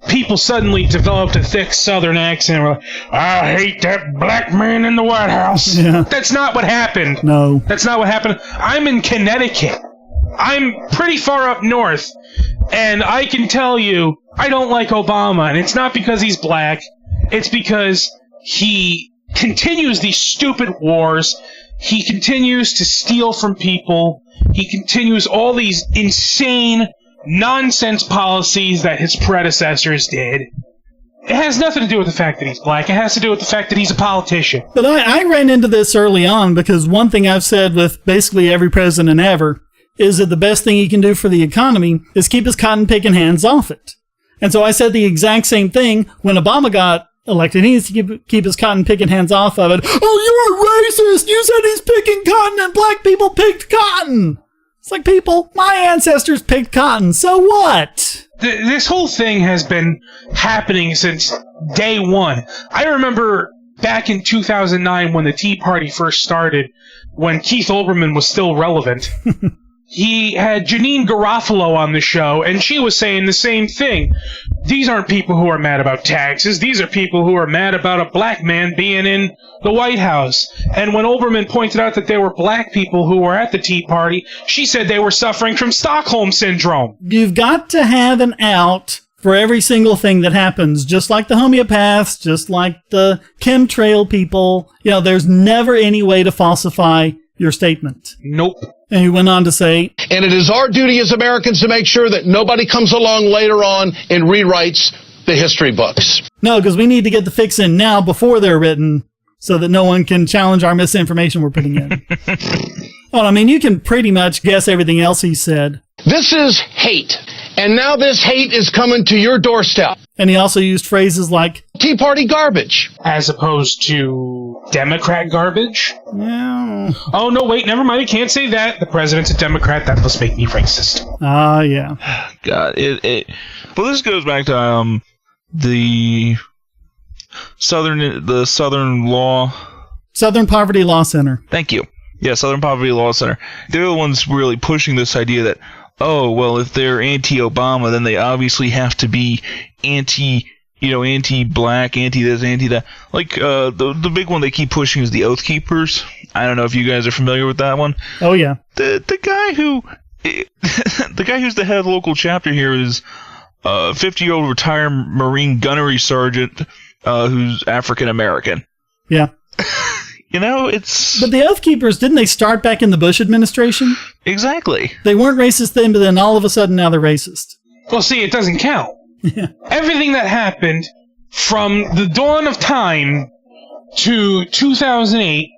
people suddenly developed a thick Southern accent. We're like, I hate that black man in the White House. Yeah. That's not what happened. No. That's not what happened. I'm in Connecticut. I'm pretty far up north, and I can tell you, I don't like Obama, and it's not because he's black. It's because he continues these stupid wars. He continues to steal from people. He continues all these insane nonsense policies that his predecessors did. It has nothing to do with the fact that he's black. It has to do with the fact that he's a politician. But I ran into this early on because one thing I've said with basically every president ever is that the best thing he can do for the economy is keep his cotton-picking hands off it. And so I said the exact same thing when Obama got elected. He needs to keep his cotton-picking hands off of it. Oh, you're a racist! You said he's picking cotton and black people picked cotton! It's like, people, my ancestors picked cotton, so what? This whole thing has been happening since day one. I remember back in 2009 when the Tea Party first started, when Keith Olbermann was still relevant. He had Janine Garofalo on the show, and she was saying the same thing. These aren't people who are mad about taxes. These are people who are mad about a black man being in the White House. And when Olbermann pointed out that there were black people who were at the Tea Party, she said they were suffering from Stockholm Syndrome. You've got to have an out for every single thing that happens, just like the homeopaths, just like the chemtrail people. There's never any way to falsify your statement. Nope. And he went on to say, and it is our duty as Americans to make sure that nobody comes along later on and rewrites the history books. No, because we need to get the fix in now before they're written so that no one can challenge our misinformation we're putting in. You can pretty much guess everything else he said. This is hate. And now this hate is coming to your doorstep. And he also used phrases like Tea Party garbage. As opposed to Democrat garbage? Yeah. Oh, no, wait, never mind. I can't say that. The president's a Democrat. That must make me racist. Yeah. God, well, this goes back to the Southern Poverty Law Center. Thank you. Yeah, Southern Poverty Law Center. They're the ones really pushing this idea that, oh, well, if they're anti-Obama, then they obviously have to be anti-black, anti-this, anti-that. Like, the big one they keep pushing is the Oath Keepers. I don't know if you guys are familiar with that one. Oh, yeah. The guy who... the guy who's the head of the local chapter here is a 50-year-old retired Marine gunnery sergeant who's African-American. Yeah. It's... But the Oath Keepers, didn't they start back in the Bush administration? Exactly. They weren't racist then, but then all of a sudden now they're racist. Well, see, it doesn't count. Yeah. Everything that happened from the dawn of time to 2008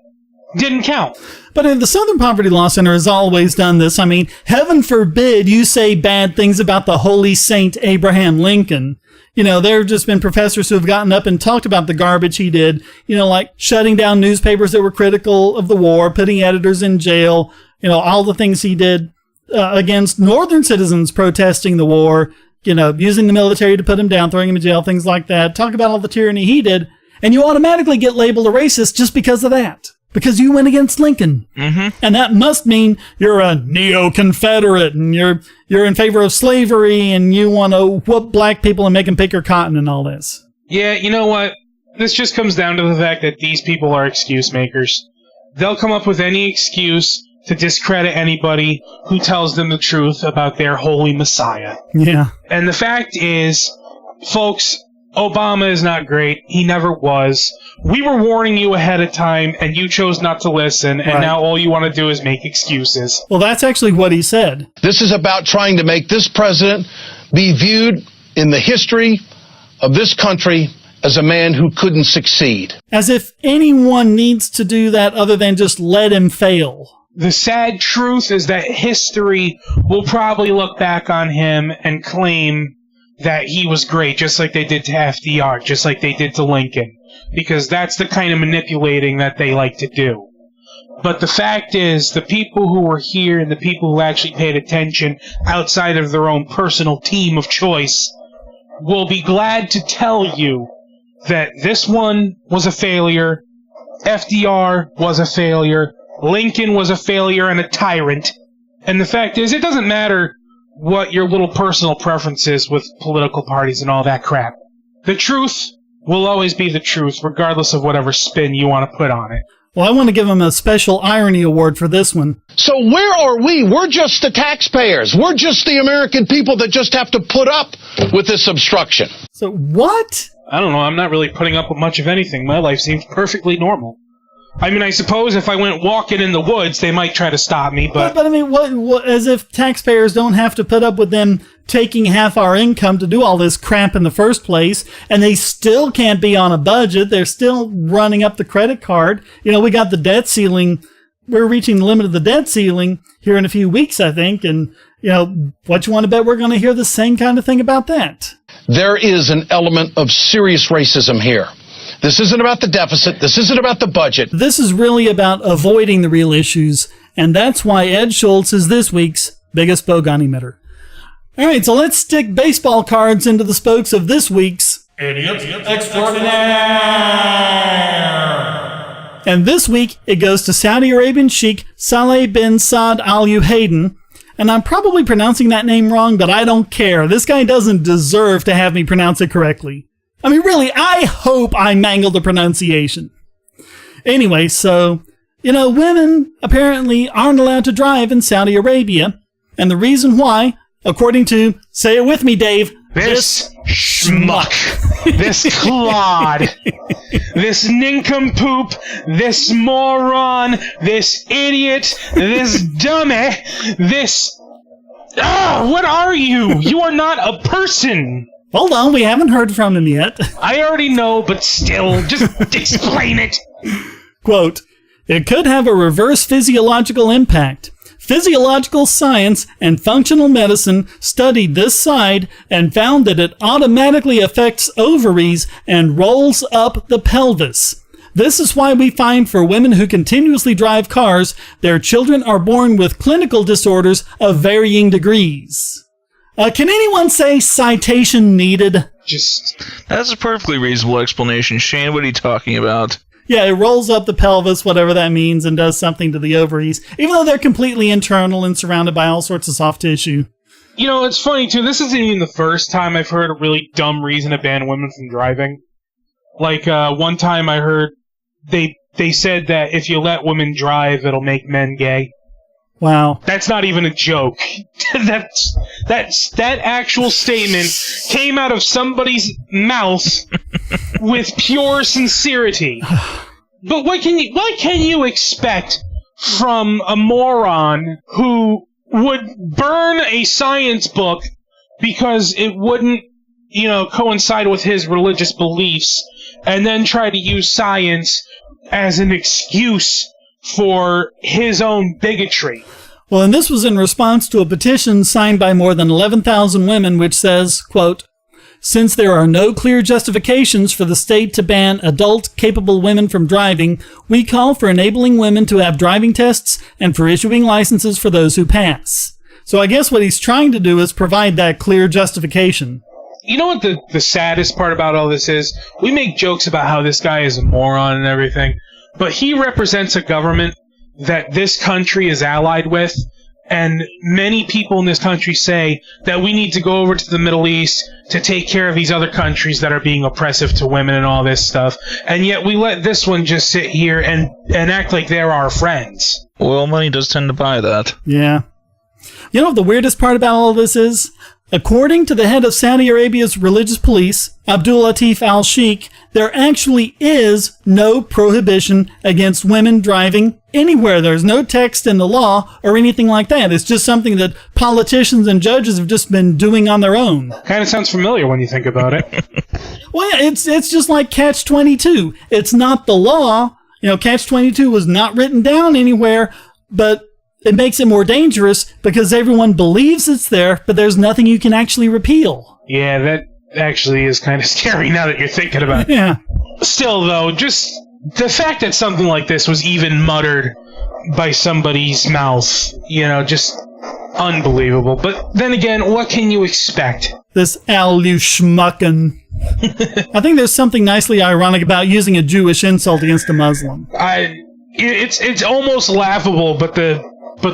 didn't count. But the Southern Poverty Law Center has always done this. I mean, heaven forbid you say bad things about the holy saint Abraham Lincoln. There have just been professors who have gotten up and talked about the garbage he did, like shutting down newspapers that were critical of the war, putting editors in jail, all the things he did against Northern citizens protesting the war, using the military to put him down, throwing him in jail, things like that. Talk about all the tyranny he did, and you automatically get labeled a racist just because of that. Because you went against Lincoln. Mm-hmm. And that must mean you're a neo-Confederate and you're in favor of slavery and you want to whoop black people and make them pick your cotton and all this. Yeah, you know what? This just comes down to the fact that these people are excuse makers. They'll come up with any excuse to discredit anybody who tells them the truth about their holy messiah. Yeah. And the fact is, folks, Obama is not great. He never was. We were warning you ahead of time, and you chose not to listen, and now all you want to do is make excuses. Well, that's actually what he said. This is about trying to make this president be viewed in the history of this country as a man who couldn't succeed. As if anyone needs to do that other than just let him fail. The sad truth is that history will probably look back on him and claim that he was great, just like they did to FDR, just like they did to Lincoln, because that's the kind of manipulating that they like to do. But the fact is, the people who were here and the people who actually paid attention outside of their own personal team of choice will be glad to tell you that this one was a failure, FDR was a failure, Lincoln was a failure and a tyrant, and the fact is, it doesn't matter what your little personal preference is with political parties and all that crap. The truth will always be the truth, regardless of whatever spin you want to put on it. Well, I want to give him a special irony award for this one. So where are we? We're just the taxpayers. We're just the American people that just have to put up with this obstruction. So what? I don't know. I'm not really putting up with much of anything. My life seems perfectly normal. I mean, I suppose if I went walking in the woods, they might try to stop me, but I mean, what, as if taxpayers don't have to put up with them taking half our income to do all this crap in the first place, and they still can't be on a budget. They're still running up the credit card. We got the debt ceiling. We're reaching the limit of the debt ceiling here in a few weeks, I think, and, what you want to bet we're going to hear the same kind of thing about that? There is an element of serious racism here. This isn't about the deficit. This isn't about the budget. This is really about avoiding the real issues, and that's why Ed Schultz is this week's biggest Bogon emitter. All right, so let's stick baseball cards into the spokes of this week's Extraordinaire. And this week, it goes to Saudi Arabian Sheikh Saleh bin Saad al-Luhaydan. And I'm probably pronouncing that name wrong, but I don't care. This guy doesn't deserve to have me pronounce it correctly. I mean, really, I hope I mangled the pronunciation. Anyway, so, women apparently aren't allowed to drive in Saudi Arabia. And the reason why, according to, say it with me, Dave, this schmuck, this clod, this nincompoop, this moron, this idiot, this dummy, this... what are you? You are not a person! Hold on, we haven't heard from him yet. I already know, but still, just explain it. Quote, it could have a reverse physiological impact. Physiological science and functional medicine studied this side and found that it automatically affects ovaries and rolls up the pelvis. This is why we find for women who continuously drive cars, their children are born with clinical disorders of varying degrees. Can anyone say citation needed? That's a perfectly reasonable explanation. Shane, what are you talking about? Yeah, it rolls up the pelvis, whatever that means, and does something to the ovaries, even though they're completely internal and surrounded by all sorts of soft tissue. You know, it's funny, too. This isn't even the first time I've heard a really dumb reason to ban women from driving. Like, one time I heard they said that if you let women drive, it'll make men gay. Wow. That's not even a joke. That actual statement came out of somebody's mouth with pure sincerity. But what can you expect from a moron who would burn a science book because it wouldn't, coincide with his religious beliefs, and then try to use science as an excuse for his own bigotry? Well, and this was in response to a petition signed by more than 11,000 women, which says, quote, "Since there are no clear justifications for the state to ban adult, capable women from driving, we call for enabling women to have driving tests and for issuing licenses for those who pass." So I guess what he's trying to do is provide that clear justification. You know what the saddest part about all this is? We make jokes about how this guy is a moron and everything, but he represents a government that this country is allied with, and many people in this country say that we need to go over to the Middle East to take care of these other countries that are being oppressive to women and all this stuff, and yet we let this one just sit here and act like they're our friends. Oil money does tend to buy that. Yeah. You know what the weirdest part about all this is? According to the head of Saudi Arabia's religious police, Abdul Latif al-Sheikh, there actually is no prohibition against women driving anywhere. There's no text in the law or anything like that. It's just something that politicians and judges have just been doing on their own. Kind of sounds familiar when you think about it. Well, yeah, it's just like Catch-22. It's not the law. Catch-22 was not written down anywhere, but it makes it more dangerous because everyone believes it's there, but there's nothing you can actually repeal. Yeah, that actually is kind of scary now that you're thinking about it. Yeah. Still, though, just the fact that something like this was even muttered by somebody's mouth, just unbelievable. But then again, what can you expect? This al-Luhaydan. I think there's something nicely ironic about using a Jewish insult against a Muslim. It's almost laughable, but the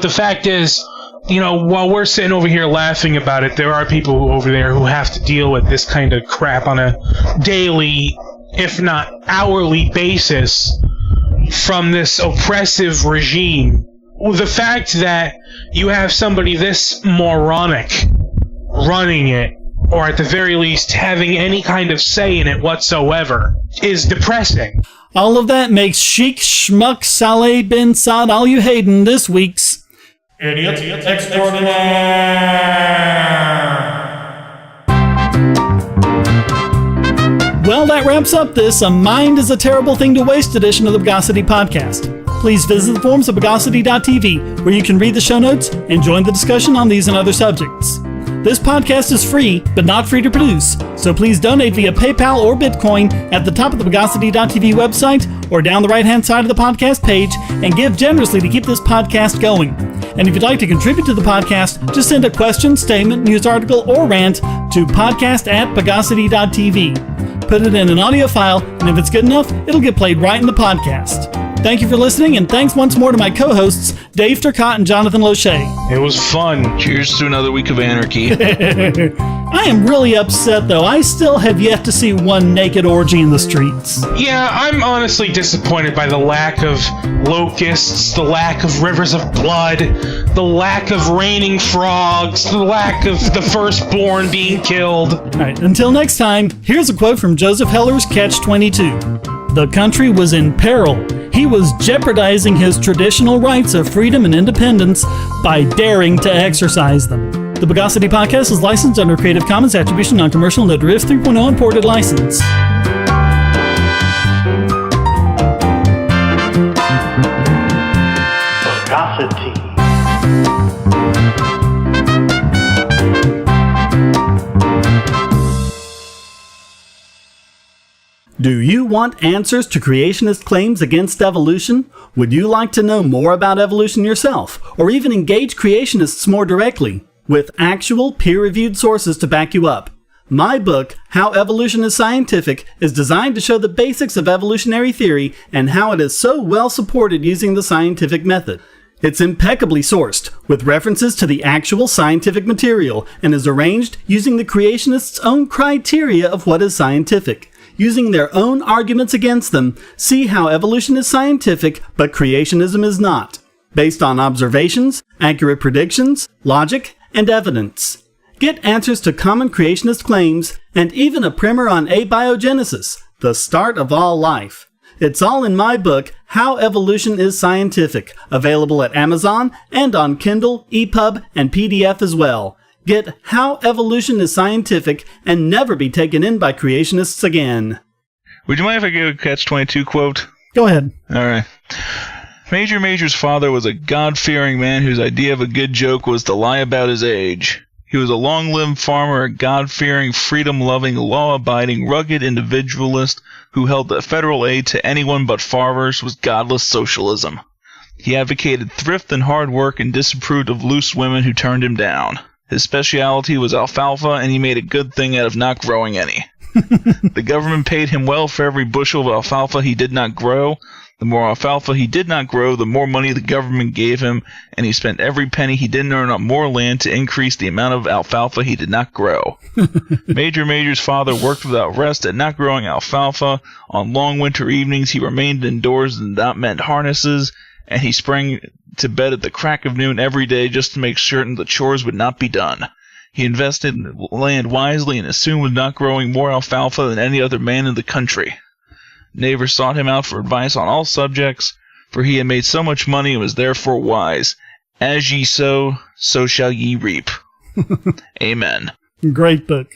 fact is, while we're sitting over here laughing about it, there are people over there who have to deal with this kind of crap on a daily, if not hourly basis from this oppressive regime. The fact that you have somebody this moronic running it, or at the very least having any kind of say in it whatsoever, is depressing. All of that makes Sheikh Schmuck Saleh bin Saad al-Luhaydan this week's Idiot Extraordinaire. Well, that wraps up this A Mind is a Terrible Thing to Waste edition of the Bogosity podcast. Please visit the forums at bogosity.tv, where you can read the show notes and join the discussion on these and other subjects. This podcast is free, but not free to produce, so please donate via PayPal or Bitcoin at the top of the Bogosity.tv website or down the right-hand side of the podcast page, and give generously to keep this podcast going. And if you'd like to contribute to the podcast, just send a question, statement, news article, or rant to podcast@bogosity.tv. Put it in an audio file, and if it's good enough, it'll get played right in the podcast. Thank you for listening, and thanks once more to my co-hosts, Dave Turcotte and Jonathan Loesche. It was fun. Cheers to another week of anarchy. I am really upset, though. I still have yet to see one naked orgy in the streets. Yeah, I'm honestly disappointed by the lack of locusts, the lack of rivers of blood, the lack of raining frogs, the lack of the firstborn being killed. All right, until next time, here's a quote from Joseph Heller's Catch-22. The country was in peril. He was jeopardizing his traditional rights of freedom and independence by daring to exercise them. The Bogosity podcast is licensed under Creative Commons Attribution Non-Commercial No Derivative 3.0 Imported License. Bogosity. Do you want answers to creationist claims against evolution? Would you like to know more about evolution yourself, or even engage creationists more directly, with actual peer-reviewed sources to back you up? My book, How Evolution is Scientific, is designed to show the basics of evolutionary theory and how it is so well supported using the scientific method. It's impeccably sourced, with references to the actual scientific material, and is arranged using the creationists' own criteria of what is scientific. Using their own arguments against them, see how evolution is scientific, but creationism is not. Based on observations, accurate predictions, logic, and evidence. Get answers to common creationist claims, and even a primer on abiogenesis, the start of all life. It's all in my book, How Evolution is Scientific, available at Amazon and on Kindle, EPUB, and PDF as well. Get How Evolution is Scientific and never be taken in by creationists again. Would you mind if I give a Catch-22 quote? Go ahead. All right. Major's father was a God-fearing man whose idea of a good joke was to lie about his age. He was a long-lived farmer, a God-fearing, freedom-loving, law-abiding, rugged individualist who held that federal aid to anyone but farmers was godless socialism. He advocated thrift and hard work and disapproved of loose women who turned him down. His specialty was alfalfa, and he made a good thing out of not growing any. The government paid him well for every bushel of alfalfa he did not grow. The more alfalfa he did not grow, the more money the government gave him, and he spent every penny he didn't earn on more land to increase the amount of alfalfa he did not grow. Major's father worked without rest at not growing alfalfa. On long winter evenings, he remained indoors and not mend harnesses, and he sprang to bed at the crack of noon every day just to make certain the chores would not be done. He invested in land wisely and soon was not growing more alfalfa than any other man in the country. Neighbors sought him out for advice on all subjects, for he had made so much money and was therefore wise. As ye sow, so shall ye reap. Amen. Great book.